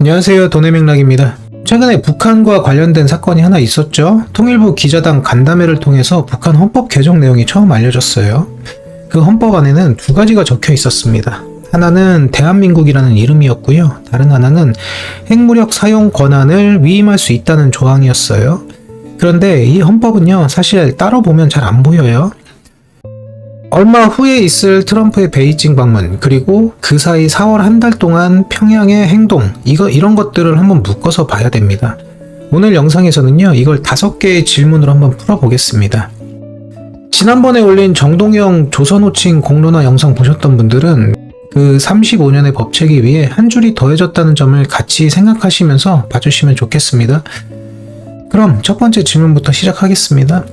안녕하세요. 돈의맥락입니다. 최근에 북한과 관련된 사건이 하나 있었죠. 통일부 기자단 간담회를 통해서 북한 헌법 개정 내용이 처음 알려졌어요. 그 헌법 안에는 두 가지가 적혀 있었습니다. 하나는 대한민국이라는 이름이었고요. 다른 하나는 핵무력 사용 권한을 위임할 수 있다는 조항이었어요. 그런데 이 헌법은요, 사실 따로 보면 잘 안 보여요. 얼마 후에 있을 트럼프의 베이징 방문, 그리고 그 사이 4월 한 달 동안 평양의 행동, 이런 것들을 한번 묶어서 봐야 됩니다. 오늘 영상에서는요, 이걸 5개의 질문으로 한번 풀어보겠습니다. 지난번에 올린 정동영 조선호칭 공론화 영상 보셨던 분들은 그 35년의 법체계 위에 한 줄이 더해졌다는 점을 같이 생각하시면서 봐주시면 좋겠습니다. 그럼 첫 번째 질문부터 시작하겠습니다.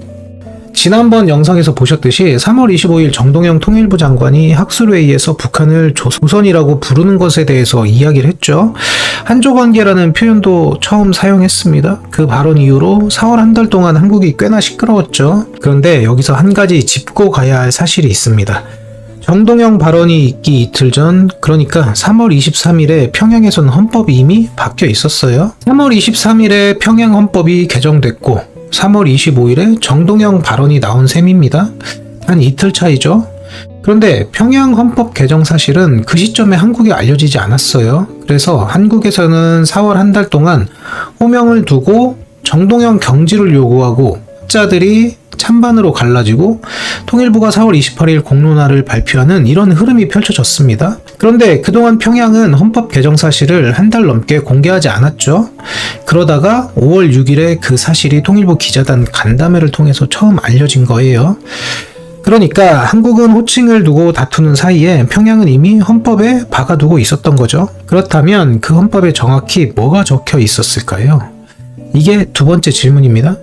지난번 영상에서 보셨듯이 3월 25일 정동영 통일부 장관이 학술회의에서 북한을 조선이라고 부르는 것에 대해서 이야기를 했죠. 한조관계라는 표현도 처음 사용했습니다. 그 발언 이후로 4월 한 달 동안 한국이 꽤나 시끄러웠죠. 그런데 여기서 한 가지 짚고 가야 할 사실이 있습니다. 정동영 발언이 있기 이틀 전, 그러니까 3월 23일에 평양에서는 헌법이 이미 바뀌어 있었어요. 3월 23일에 평양 헌법이 개정됐고 3월 25일에 정동영 발언이 나온 셈입니다. 한 이틀 차이죠. 그런데 평양 헌법 개정 사실은 그 시점에 한국에 알려지지 않았어요. 그래서 한국에서는 4월 한 달 동안 호명을 두고 정동영 경지를 요구하고 학자들이 찬반으로 갈라지고 통일부가 4월 28일 공론화를 발표하는 이런 흐름이 펼쳐졌습니다. 그런데 그동안 평양은 헌법 개정 사실을 한 달 넘게 공개하지 않았죠. 그러다가 5월 6일에 그 사실이 통일부 기자단 간담회를 통해서 처음 알려진 거예요. 그러니까 한국은 호칭을 두고 다투는 사이에 평양은 이미 헌법에 박아두고 있었던 거죠. 그렇다면 그 헌법에 정확히 뭐가 적혀 있었을까요? 이게 두 번째 질문입니다.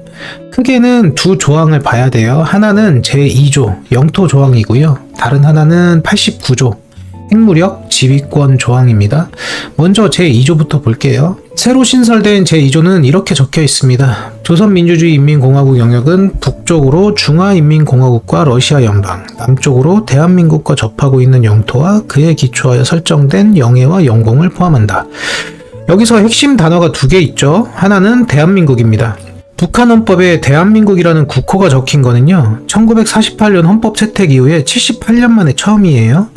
크게는 두 조항을 봐야 돼요. 하나는 제2조 영토 조항이고요. 다른 하나는 89조 핵무력 지휘권 조항입니다. 먼저 제2조부터 볼게요. 새로 신설된 제2조는 이렇게 적혀 있습니다. 조선민주주의인민공화국 영역은 북쪽으로 중화인민공화국과 러시아 연방, 남쪽으로 대한민국과 접하고 있는 영토와 그에 기초하여 설정된 영해와 영공을 포함한다. 여기서 핵심 단어가 두 개 있죠. 하나는 대한민국입니다. 북한 헌법에 대한민국이라는 국호가 적힌 거는요, 1948년 헌법 채택 이후에 78년 만에 처음이에요.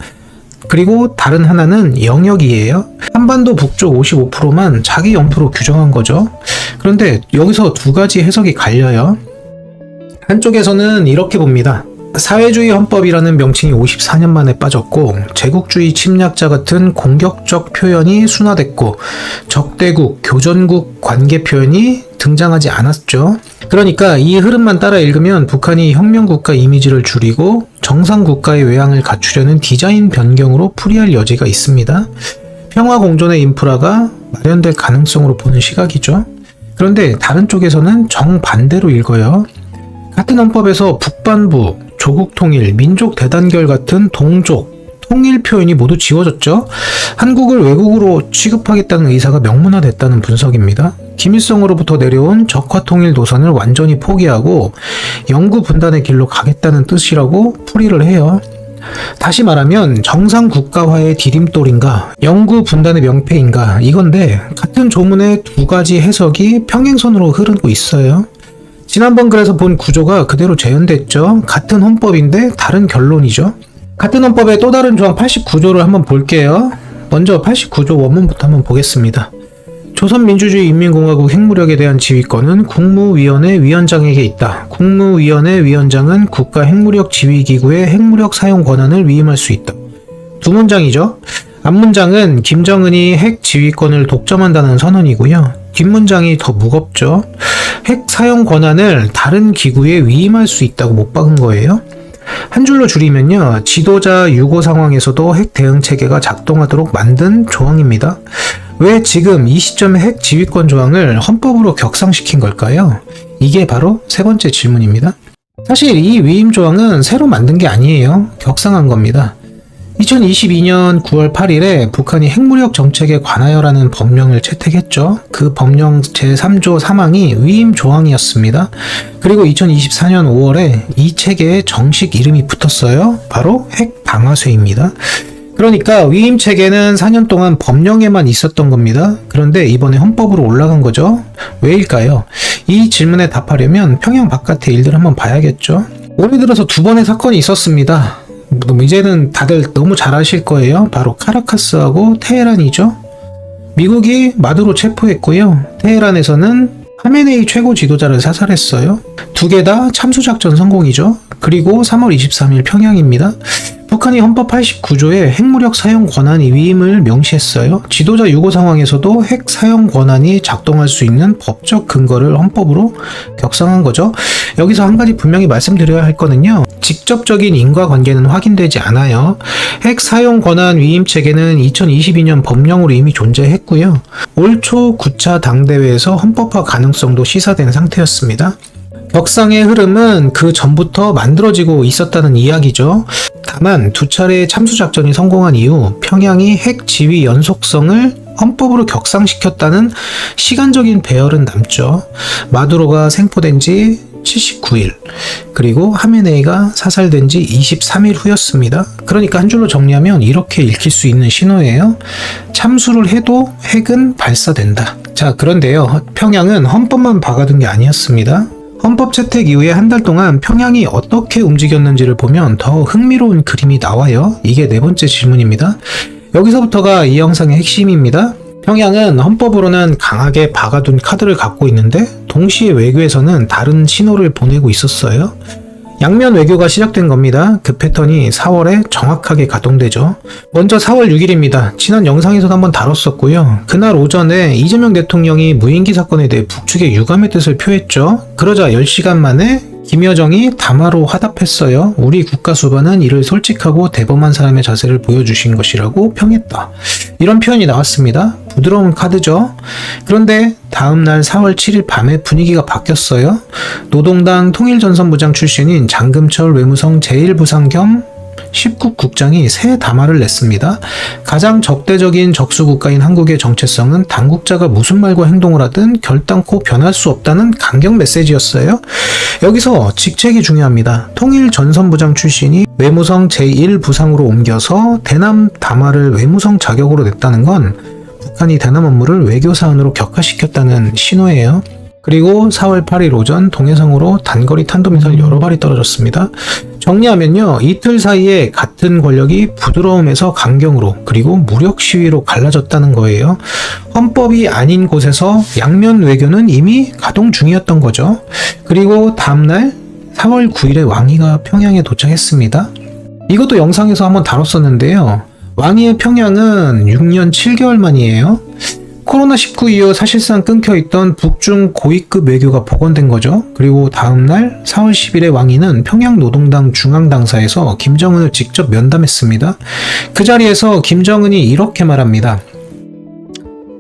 그리고 다른 하나는 영역이에요. 한반도 북쪽 55%만 자기 영토로 규정한 거죠. 그런데 여기서 두 가지 해석이 갈려요. 한쪽에서는 이렇게 봅니다. 사회주의 헌법이라는 명칭이 54년 만에 빠졌고 제국주의 침략자 같은 공격적 표현이 순화됐고 적대국, 교전국 관계 표현이 등장하지 않았죠. 그러니까 이 흐름만 따라 읽으면 북한이 혁명국가 이미지를 줄이고 정상국가의 외양을 갖추려는 디자인 변경으로 풀이할 여지가 있습니다. 평화공존의 인프라가 마련될 가능성으로 보는 시각이죠. 그런데 다른 쪽에서는 정반대로 읽어요. 같은 헌법에서 북반부, 조국통일, 민족대단결 같은 동족, 통일 표현이 모두 지워졌죠. 한국을 외국으로 취급하겠다는 의사가 명문화됐다는 분석입니다. 김일성으로부터 내려온 적화통일 노선을 완전히 포기하고 영구 분단의 길로 가겠다는 뜻이라고 풀이를 해요. 다시 말하면 정상국가화의 디딤돌인가, 영구 분단의 명패인가, 이건데 같은 조문의 두 가지 해석이 평행선으로 흐르고 있어요. 지난번 글에서 본 구조가 그대로 재현됐죠. 같은 헌법인데 다른 결론이죠. 같은 헌법의 또 다른 조항 89조를 한번 볼게요. 먼저 89조 원문부터 한번 보겠습니다. 조선민주주의인민공화국 핵무력에 대한 지휘권은 국무위원회 위원장에게 있다. 국무위원회 위원장은 국가핵무력지휘기구의 핵무력 사용 권한을 위임할 수 있다. 두 문장이죠. 앞문장은 김정은이 핵 지휘권을 독점한다는 선언이고요. 뒷문장이 더 무겁죠. 핵 사용 권한을 다른 기구에 위임할 수 있다고 못 박은 거예요. 한 줄로 줄이면요, 지도자 유고 상황에서도 핵 대응 체계가 작동하도록 만든 조항입니다. 왜 지금 이 시점에 핵 지휘권 조항을 헌법으로 격상시킨 걸까요? 이게 바로 세 번째 질문입니다. 사실 이 위임 조항은 새로 만든 게 아니에요. 격상한 겁니다. 2022년 9월 8일에 북한이 핵무력 정책에 관하여라는 법령을 채택했죠. 그 법령 제3조 3항이 위임 조항이었습니다. 그리고 2024년 5월에 이 체계에 정식 이름이 붙었어요. 바로 핵방아쇠입니다. 그러니까 위임 체계는 4년 동안 법령에만 있었던 겁니다. 그런데 이번에 헌법으로 올라간 거죠. 왜일까요? 이 질문에 답하려면 평양 바깥의 일들을 한번 봐야겠죠. 올해 들어서 두 번의 사건이 있었습니다. 이제는 다들 너무 잘 아실 거예요. 바로 카라카스하고 테헤란이죠. 미국이 마두로 체포했고요. 테헤란에서는 하메네이 최고 지도자를 사살했어요. 두 개 다 참수작전 성공이죠. 그리고 3월 23일 평양입니다. 북한이 헌법 89조에 핵무력 사용 권한이 위임을 명시했어요. 지도자 유고 상황에서도 핵 사용 권한이 작동할 수 있는 법적 근거를 헌법으로 격상한 거죠. 여기서 한 가지 분명히 말씀드려야 할 거는요. 직접적인 인과관계는 확인되지 않아요. 핵 사용 권한 위임 체계는 2022년 법령으로 이미 존재했고요. 올 초 9차 당대회에서 헌법화 가능성도 시사된 상태였습니다. 격상의 흐름은 그 전부터 만들어지고 있었다는 이야기죠. 다만 두 차례의 참수작전이 성공한 이후 평양이 핵 지휘 연속성을 헌법으로 격상시켰다는 시간적인 배열은 남죠. 마두로가 생포된 지 79일, 그리고 하메네이가 사살된 지 23일 후였습니다. 그러니까 한 줄로 정리하면 이렇게 읽힐 수 있는 신호예요. 참수를 해도 핵은 발사된다. 자, 그런데요. 평양은 헌법만 박아둔 게 아니었습니다. 헌법 채택 이후에 한 달 동안 평양이 어떻게 움직였는지를 보면 더 흥미로운 그림이 나와요. 이게 네 번째 질문입니다. 여기서부터가 이 영상의 핵심입니다. 평양은 헌법으로는 강하게 박아둔 카드를 갖고 있는데 동시에 외교에서는 다른 신호를 보내고 있었어요. 양면 외교가 시작된 겁니다. 그 패턴이 4월에 정확하게 가동되죠. 먼저 4월 6일입니다. 지난 영상에서도 한번 다뤘었고요. 그날 오전에 이재명 대통령이 무인기 사건에 대해 북측에 유감의 뜻을 표했죠. 그러자 10시간 만에 김여정이 담화로 화답했어요. 우리 국가수반은 이를 솔직하고 대범한 사람의 자세를 보여주신 것이라고 평했다. 이런 표현이 나왔습니다. 부드러운 카드죠. 그런데 다음날 4월 7일 밤에 분위기가 바뀌었어요. 노동당 통일전선부장 출신인 장금철 외무성 제1부상 겸 19국장이 새 담화를 냈습니다. 가장 적대적인 적수국가인 한국의 정체성은 당국자가 무슨 말과 행동을 하든 결단코 변할 수 없다는 강경 메시지였어요. 여기서 직책이 중요합니다. 통일전선부장 출신이 외무성 제1부상으로 옮겨서 대남 담화를 외무성 자격으로 냈다는 건 북한이 대남 업무를 외교사안으로 격화시켰다는 신호예요. 그리고 4월 8일 오전 동해상으로 단거리 탄도미사일 여러 발이 떨어졌습니다. 정리하면요. 이틀 사이에 같은 권력이 부드러움에서 강경으로 그리고 무력 시위로 갈라졌다는 거예요. 헌법이 아닌 곳에서 양면 외교는 이미 가동 중이었던 거죠. 그리고 다음날 4월 9일에 왕이가 평양에 도착했습니다. 이것도 영상에서 한번 다뤘었는데요. 왕이의 평양은 6년 7개월 만이에요. 코로나19 이후 사실상 끊겨있던 북중 고위급 외교가 복원된 거죠. 그리고 다음날 4월 10일에 왕이는 평양노동당 중앙당사에서 김정은을 직접 면담했습니다. 그 자리에서 김정은이 이렇게 말합니다.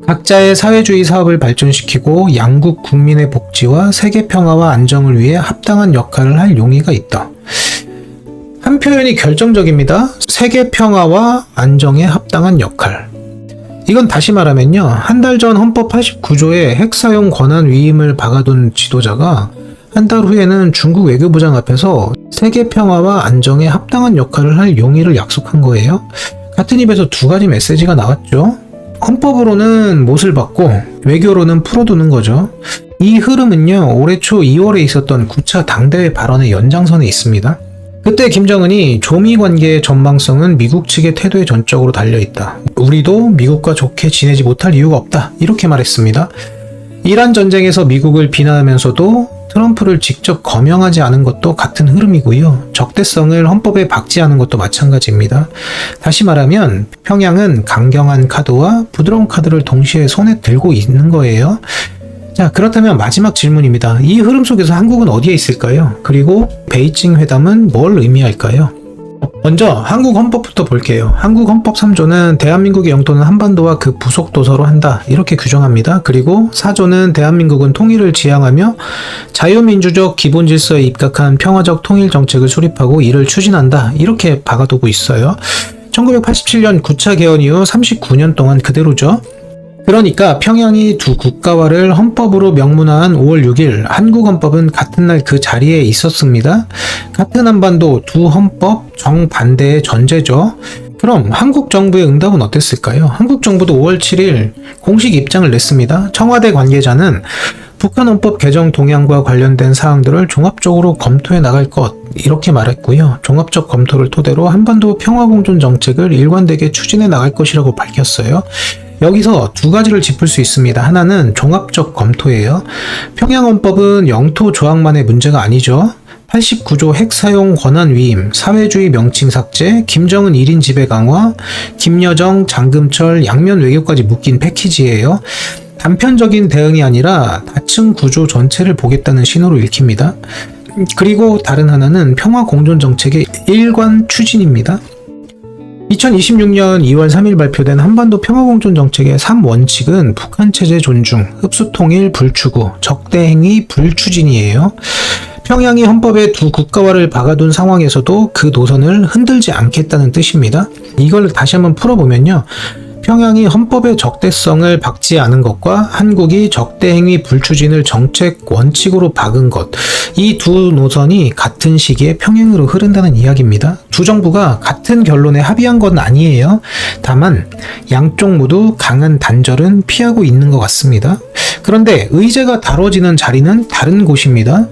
각자의 사회주의 사업을 발전시키고 양국 국민의 복지와 세계 평화와 안정을 위해 합당한 역할을 할 용의가 있다. 한 표현이 결정적입니다. 세계 평화와 안정에 합당한 역할. 이건 다시 말하면요. 한 달 전 헌법 89조에 핵 사용 권한 위임을 박아둔 지도자가 한 달 후에는 중국 외교부장 앞에서 세계 평화와 안정에 합당한 역할을 할 용의를 약속한 거예요. 같은 입에서 두 가지 메시지가 나왔죠. 헌법으로는 못을 받고 외교로는 풀어두는 거죠. 이 흐름은요. 올해 초 2월에 있었던 9차 당대회 발언의 연장선에 있습니다. 그때 김정은이 조미 관계의 전망성은 미국 측의 태도에 전적으로 달려있다. 우리도 미국과 좋게 지내지 못할 이유가 없다. 이렇게 말했습니다. 이란 전쟁에서 미국을 비난하면서도 트럼프를 직접 거명하지 않은 것도 같은 흐름이고요. 적대성을 헌법에 박지 않은 것도 마찬가지입니다. 다시 말하면 평양은 강경한 카드와 부드러운 카드를 동시에 손에 들고 있는 거예요. 자, 그렇다면 마지막 질문입니다. 이 흐름 속에서 한국은 어디에 있을까요? 그리고 베이징 회담은 뭘 의미할까요? 먼저 한국 헌법부터 볼게요. 한국 헌법 3조는 대한민국의 영토는 한반도와 그 부속 도서로 한다. 이렇게 규정합니다. 그리고 4조는 대한민국은 통일을 지향하며 자유민주적 기본질서에 입각한 평화적 통일정책을 수립하고 이를 추진한다. 이렇게 박아두고 있어요. 1987년 9차 개헌 이후 39년 동안 그대로죠. 그러니까 평양이 두 국가화를 헌법으로 명문화한 5월 6일 한국 헌법은 같은 날 그 자리에 있었습니다. 같은 한반도 두 헌법 정반대의 전제죠. 그럼 한국 정부의 응답은 어땠을까요? 한국 정부도 5월 7일 공식 입장을 냈습니다. 청와대 관계자는 북한 헌법 개정 동향과 관련된 사항들을 종합적으로 검토해 나갈 것, 이렇게 말했고요. 종합적 검토를 토대로 한반도 평화공존 정책을 일관되게 추진해 나갈 것이라고 밝혔어요. 여기서 두 가지를 짚을 수 있습니다. 하나는 종합적 검토예요. 평양헌법은 영토 조항만의 문제가 아니죠. 89조 핵 사용 권한 위임, 사회주의 명칭 삭제, 김정은 1인 지배 강화, 김여정, 장금철, 양면 외교까지 묶인 패키지예요. 단편적인 대응이 아니라 다층 구조 전체를 보겠다는 신호로 읽힙니다. 그리고 다른 하나는 평화 공존 정책의 일관 추진입니다. 2026년 2월 3일 발표된 한반도 평화공존 정책의 3원칙은 북한 체제 존중, 흡수 통일 불추구, 적대 행위 불추진이에요. 평양이 헌법에 두 국가화를 박아둔 상황에서도 그 노선을 흔들지 않겠다는 뜻입니다. 이걸 다시 한번 풀어보면요. 평양이 헌법의 적대성을 박지 않은 것과 한국이 적대행위 불추진을 정책 원칙으로 박은 것, 이 두 노선이 같은 시기에 평행으로 흐른다는 이야기입니다. 두 정부가 같은 결론에 합의한 건 아니에요. 다만 양쪽 모두 강한 단절은 피하고 있는 것 같습니다. 그런데 의제가 다뤄지는 자리는 다른 곳입니다.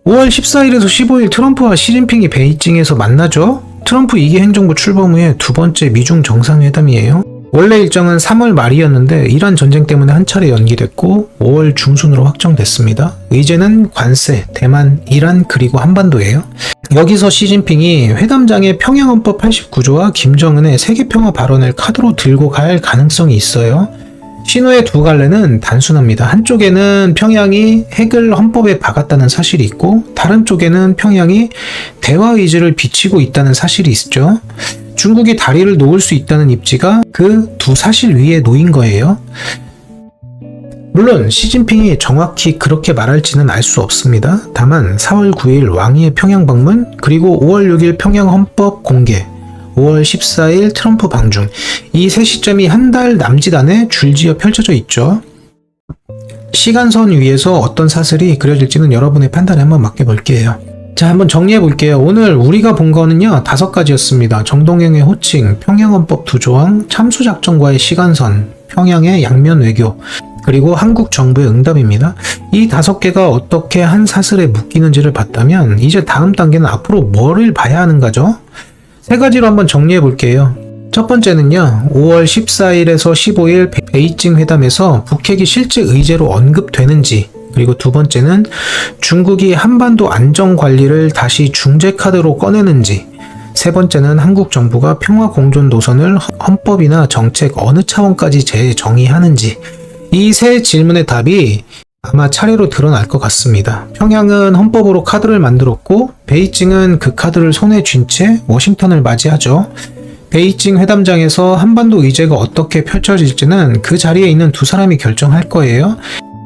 5월 14일에서 15일 트럼프와 시진핑이 베이징에서 만나죠. 트럼프 2기 행정부 출범 후에 두 번째 미중 정상회담이에요. 원래 일정은 3월 말이었는데 이란 전쟁 때문에 한 차례 연기됐고 5월 중순으로 확정됐습니다. 의제는 관세, 대만, 이란 그리고 한반도예요. 여기서 시진핑이 회담장에 평양헌법 89조와 김정은의 세계평화 발언을 카드로 들고 갈 가능성이 있어요. 신호의 두 갈래는 단순합니다. 한쪽에는 평양이 핵을 헌법에 박았다는 사실이 있고 다른 쪽에는 평양이 대화 의지를 비치고 있다는 사실이 있죠. 중국이 다리를 놓을 수 있다는 입지가 그 두 사실 위에 놓인 거예요. 물론 시진핑이 정확히 그렇게 말할지는 알 수 없습니다. 다만 4월 9일 왕이의 평양 방문, 그리고 5월 6일 평양 헌법 공개, 5월 14일 트럼프 방중, 이 세 시점이 한 달 남짓 안에 줄지어 펼쳐져 있죠. 시간선 위에서 어떤 사슬이 그려질지는 여러분의 판단에 한번 맡겨볼게요. 자, 한번 정리해 볼게요. 오늘 우리가 본 거는요, 5가지였습니다. 정동영의 호칭, 평양헌법 두 조항, 참수작전과의 시간선, 평양의 양면 외교, 그리고 한국 정부의 응답입니다. 이 5개가 어떻게 한 사슬에 묶이는지를 봤다면 이제 다음 단계는 앞으로 뭐를 봐야 하는가죠? 3가지로 한번 정리해 볼게요. 첫 번째는요, 5월 14일에서 15일 베이징 회담에서 북핵이 실제 의제로 언급되는지, 그리고 두 번째는 중국이 한반도 안정 관리를 다시 중재 카드로 꺼내는지, 세 번째는 한국 정부가 평화 공존 노선을 헌법이나 정책 어느 차원까지 재정의하는지, 이 세 질문의 답이 아마 차례로 드러날 것 같습니다. 평양은 헌법으로 카드를 만들었고 베이징은 그 카드를 손에 쥔 채 워싱턴을 맞이하죠. 베이징 회담장에서 한반도 의제가 어떻게 펼쳐질지는 그 자리에 있는 두 사람이 결정할 거예요.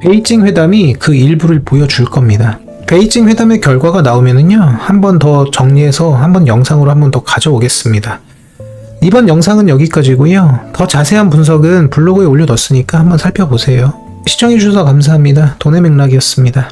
베이징 회담이 그 일부를 보여줄 겁니다. 베이징 회담의 결과가 나오면은요, 한 번 더 정리해서 한번 영상으로 한 번 더 가져오겠습니다. 이번 영상은 여기까지고요. 더 자세한 분석은 블로그에 올려뒀으니까 한번 살펴보세요. 시청해주셔서 감사합니다. 돈의 맥락이었습니다.